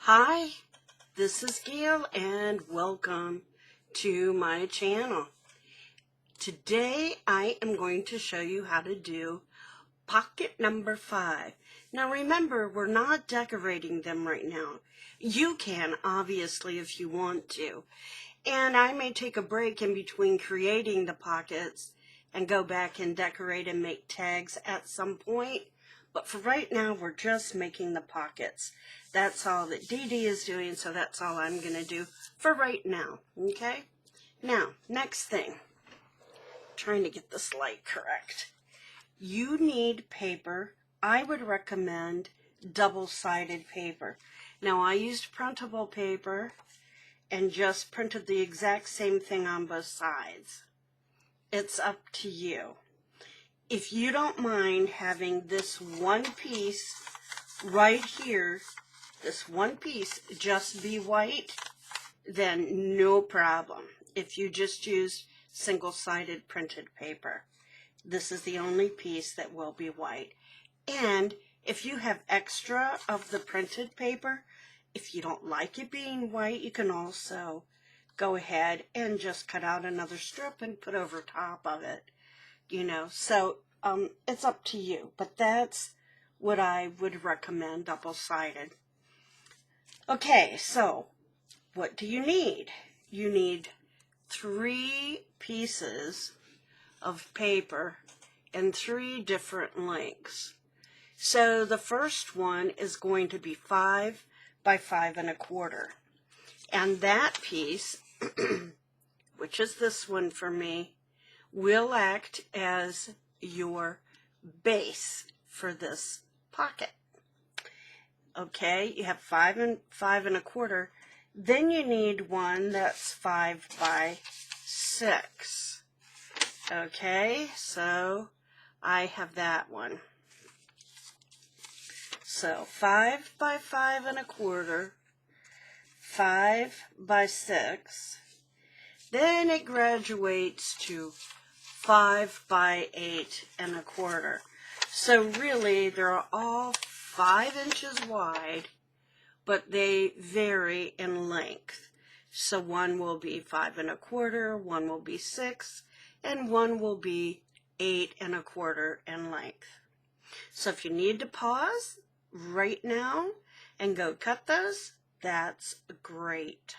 Hi, this is Gail and welcome to my channel. Today I am going to show you how to do pocket number 5. Now remember, we're not decorating them right now. You can, obviously, if you want to. And I may take a break in between creating the pockets and go back and decorate and make tags at some point. But for right now, we're just making the pockets. That's all that Dee is doing, so that's all I'm going to do for right now, okay? Now, next thing, trying to get this light correct. You need paper. I would recommend double-sided paper. Now, I used printable paper and just printed the exact same thing on both sides. It's up to you. If you don't mind having this one piece right here, this one piece just be white, then no problem. If you just use single-sided printed paper, this is the only piece that will be white. And if you have extra of the printed paper, if you don't like it being white, you can also go ahead and just cut out another strip and put over top of it. So it's up to you, but that's what I would recommend, double-sided. Okay, so what do you need? You need 3 pieces of paper in 3 different lengths. So the first one is going to be 5 by 5 1/4. And that piece, which is this one for me, will act as your base for this pocket. Okay, you have 5 and 5 1/4. Then you need one that's 5 by 6. Okay, so I have that one. So 5 by 5 1/4, 5 by 6. Then it graduates to 5 by 8 1/4. So really, they're all 5 inches wide, but they vary in length. So one will be 5 1/4, one will be 6, and one will be 8 1/4 in length. So if you need to pause right now and go cut those, that's great.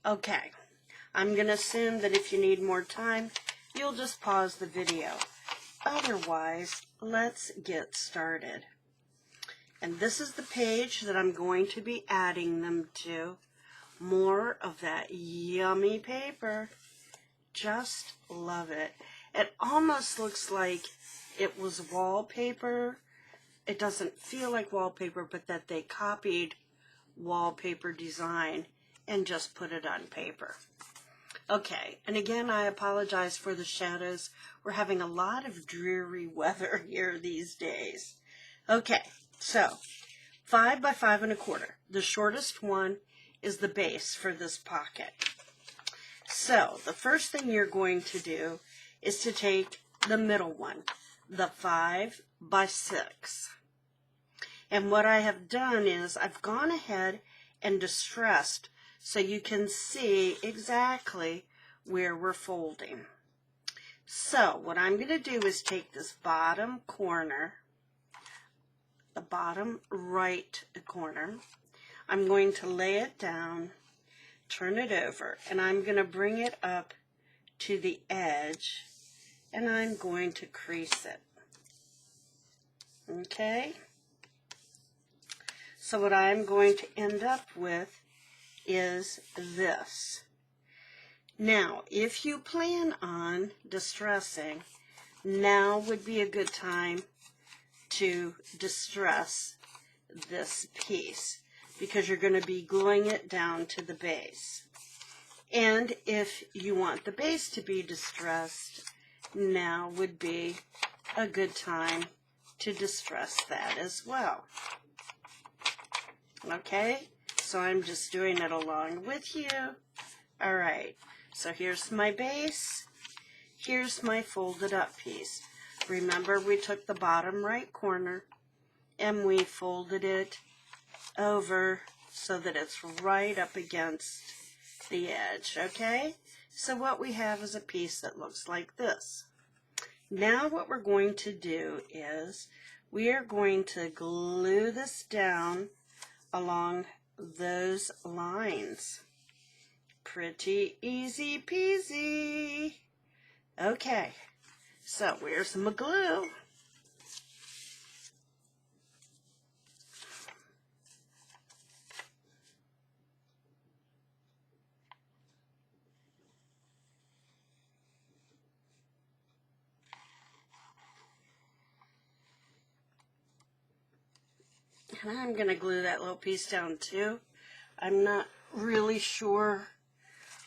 Okay, I'm going to assume that if you need more time, you'll just pause the video. Otherwise, let's get started. And this is the page that I'm going to be adding them to. More of that yummy paper. Just love it. It almost looks like it was wallpaper. It doesn't feel like wallpaper, but that they copied wallpaper design and just put it on paper. Okay, and again, I apologize for the shadows. We're having a lot of dreary weather here these days. Okay, so 5 by 5 1/4. The shortest one is the base for this pocket. So the first thing you're going to do is to take the middle one, the 5 by 6. And what I have done is I've gone ahead and distressed so you can see exactly where we're folding. So what I'm going to do is take this bottom corner, the bottom right corner, I'm going to lay it down, turn it over, and I'm going to bring it up to the edge, and I'm going to crease it. Okay? So what I'm going to end up with is this. Now, if you plan on distressing, now would be a good time to distress this piece because you're going to be gluing it down to the base. And if you want the base to be distressed, now would be a good time to distress that as well. Okay, so I'm just doing it along with you. All right, so here's my base. Here's my folded up piece. Remember, we took the bottom right corner and we folded it over so that it's right up against the edge, okay? So what we have is a piece that looks like this. Now what we're going to do is we are going to glue this down along those lines. Pretty easy peasy. Okay, so where's my glue? And I'm going to glue that little piece down too. I'm not really sure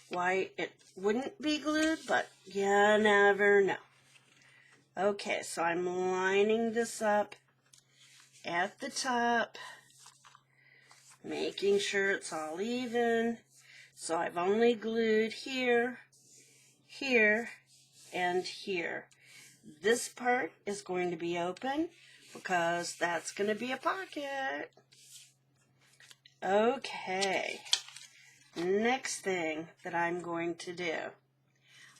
why it wouldn't be glued, but you never know. Okay, so I'm lining this up at the top, making sure it's all even. So I've only glued here, here, and here. This part is going to be open because that's going to be a pocket. Okay, next thing that I'm going to do,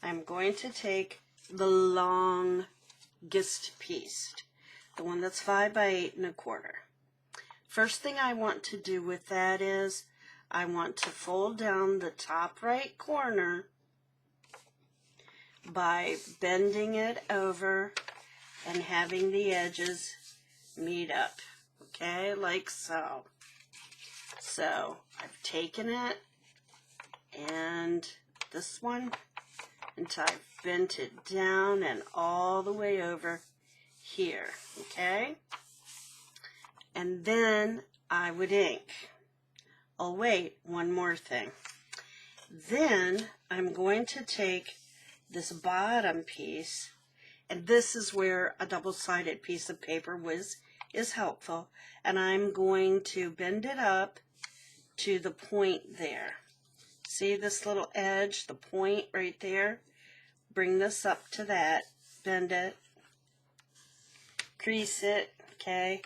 I'm going to take the longest piece, the one that's 5 by 8 1/4. First thing I want to do with that is I want to fold down the top right corner by bending it over and having the edges meet up, okay, like so. So I've taken it and this one until I've bent it down and all the way over here, okay? And then I would ink. Oh wait, one more thing. Then I'm going to take this bottom piece, and this is where a double-sided piece of paper is helpful, and I'm going to bend it up to the point there. See this little edge, the point right there? Bring this up to that, bend it, crease it, okay?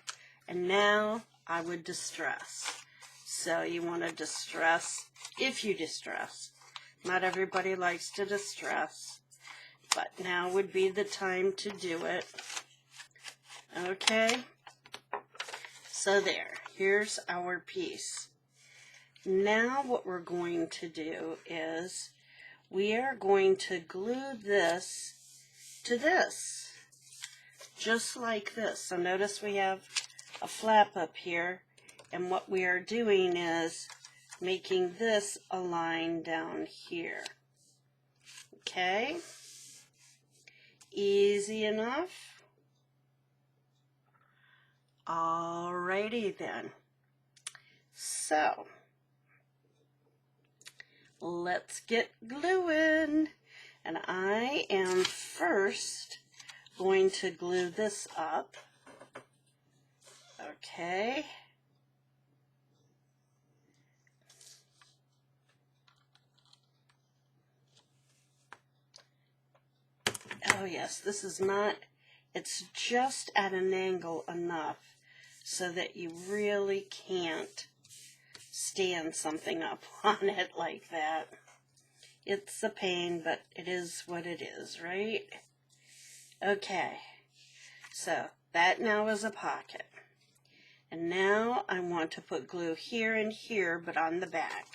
And now I would distress. So you want to distress, if you distress. Not everybody likes to distress, but now would be the time to do it. Okay? So there, here's our piece. Now what we're going to do is we are going to glue this to this, just like this. So notice we have a flap up here, and what we are doing is making this a line down here. Okay? Easy enough. Alrighty then. So, let's get gluing. And I am first going to glue this up. Okay. Oh yes, this is not, it's just at an angle enough so that you really can't stand something up on it like that. It's a pain, but it is what it is, right? Okay, so that now is a pocket. And now I want to put glue here and here, but on the back.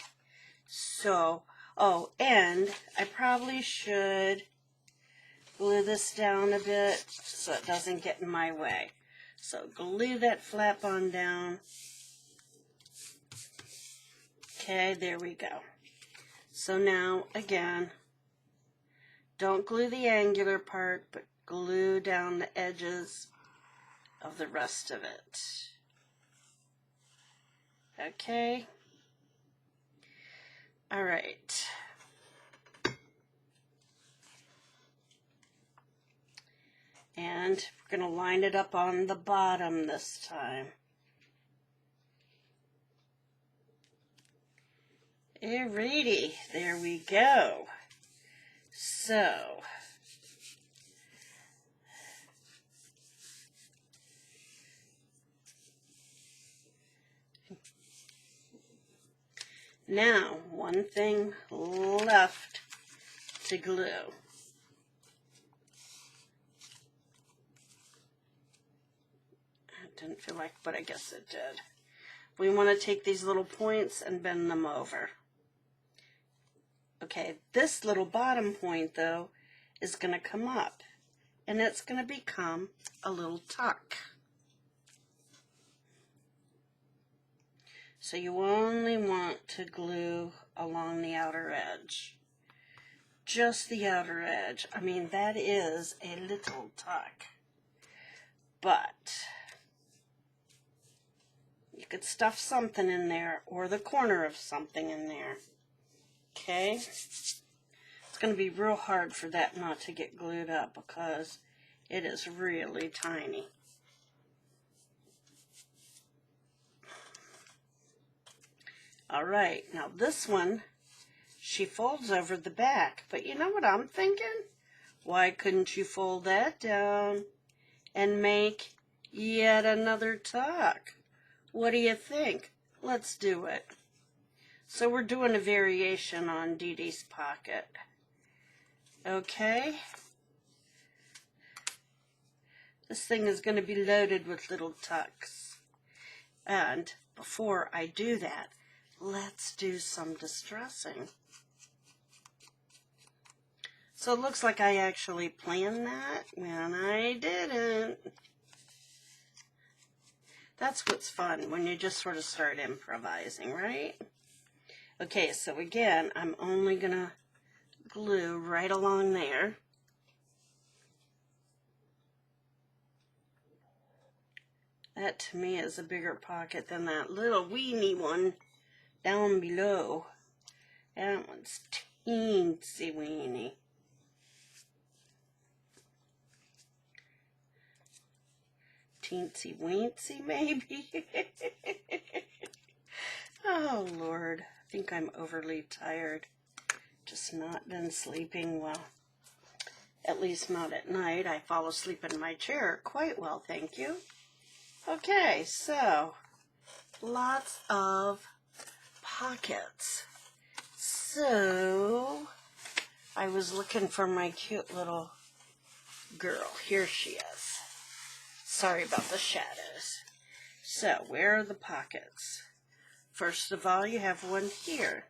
So, oh, and I probably should glue this down a bit so it doesn't get in my way. So glue that flap on down. Okay, there we go. So now, again, don't glue the angular part, but glue down the edges of the rest of it. Okay? All right. And we're going to line it up on the bottom this time. Alrighty, there we go. So, Now, one thing left to glue. It didn't feel like, but I guess it did. We want to take these little points and bend them over. Okay, this little bottom point, though, is going to come up, and it's going to become a little tuck. So you only want to glue along the outer edge. Just the outer edge. I mean, that is a little tuck. But you could stuff something in there, or the corner of something in there. Okay? It's going to be real hard for that not to get glued up because it is really tiny. All right, now this one, she folds over the back, but you know what I'm thinking? Why couldn't you fold that down and make yet another tuck? What do you think? Let's do it. So we're doing a variation on Dee Dee's pocket. Okay? This thing is going to be loaded with little tucks. And before I do that, let's do some distressing. So it looks like I actually planned that, and I didn't. That's what's fun, when you just sort of start improvising, right? Okay, so again, I'm only going to glue right along there. That to me is a bigger pocket than that little weeny one down below. That one's teensy weeny. Teensy weensy, maybe? Oh, Lord. I think I'm overly tired. Just not been sleeping well. At least not at night. I fall asleep in my chair quite well, thank you. Okay, so lots of pockets. So I was looking for my cute little girl. Here she is. Sorry about the shadows. So where are the pockets? First of all, you have one here.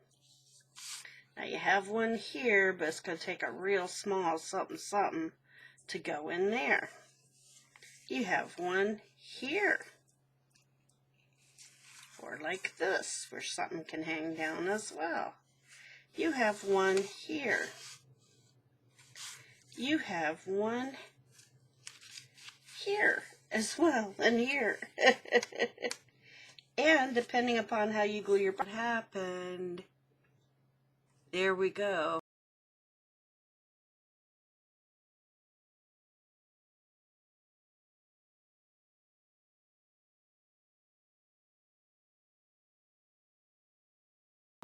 Now you have one here, but it's going to take a real small something to go in there. You have one here. Or like this, where something can hang down as well. You have one here. You have one here as well, and here. And depending upon how you glue your what happened. There we go.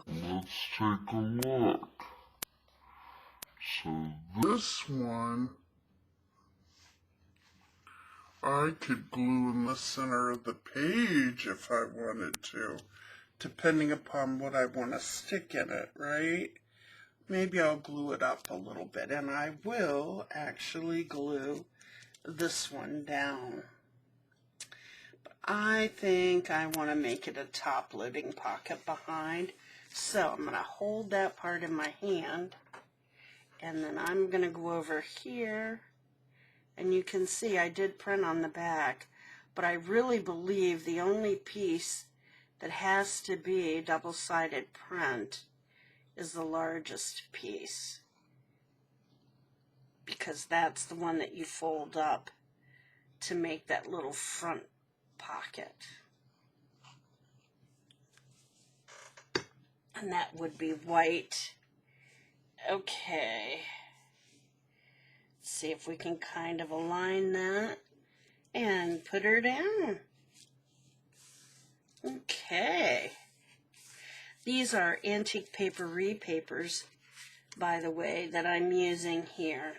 Let's take a look. So this one, I could glue in the center of the page if I wanted to, depending upon what I want to stick in it, right? Maybe I'll glue it up a little bit, and I will actually glue this one down. But I think I want to make it a top-loading pocket behind. So I'm going to hold that part in my hand, and then I'm going to go over here, and you can see I did print on the back, but I really believe the only piece that has to be double-sided print is the largest piece, because that's the one that you fold up to make that little front pocket. And that would be white. Okay. Let's see if we can kind of align that and put her down. Okay. These are antique paper repapers, by the way, that I'm using here.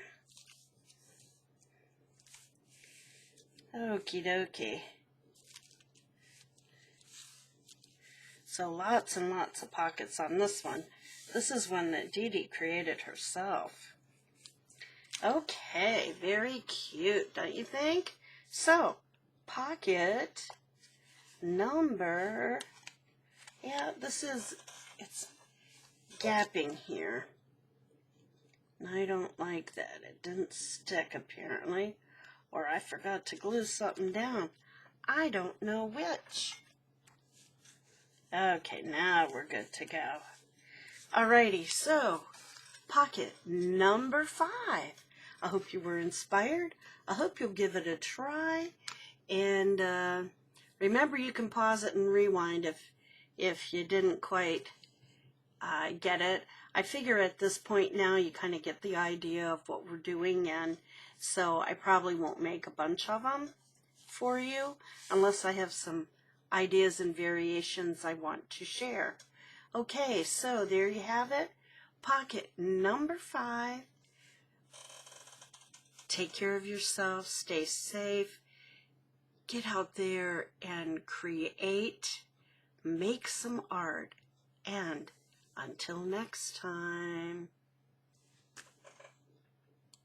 Okie dokie. So lots and lots of pockets on this one. This is one that Dee Dee created herself. Okay, very cute, don't you think? So, pocket number, yeah, it's gapping here. I don't like that. It didn't stick apparently, or I forgot to glue something down. I don't know which. Okay, now we're good to go. Alrighty, so pocket number 5. I hope you were inspired. I hope you'll give it a try. And remember, you can pause it and rewind if you didn't quite get it. I figure at this point now you kind of get the idea of what we're doing, and so I probably won't make a bunch of them for you unless I have some ideas and variations I want to share. Okay, so there you have it. Pocket number 5. Take care of yourself, stay safe, get out there and create, make some art, and until next time.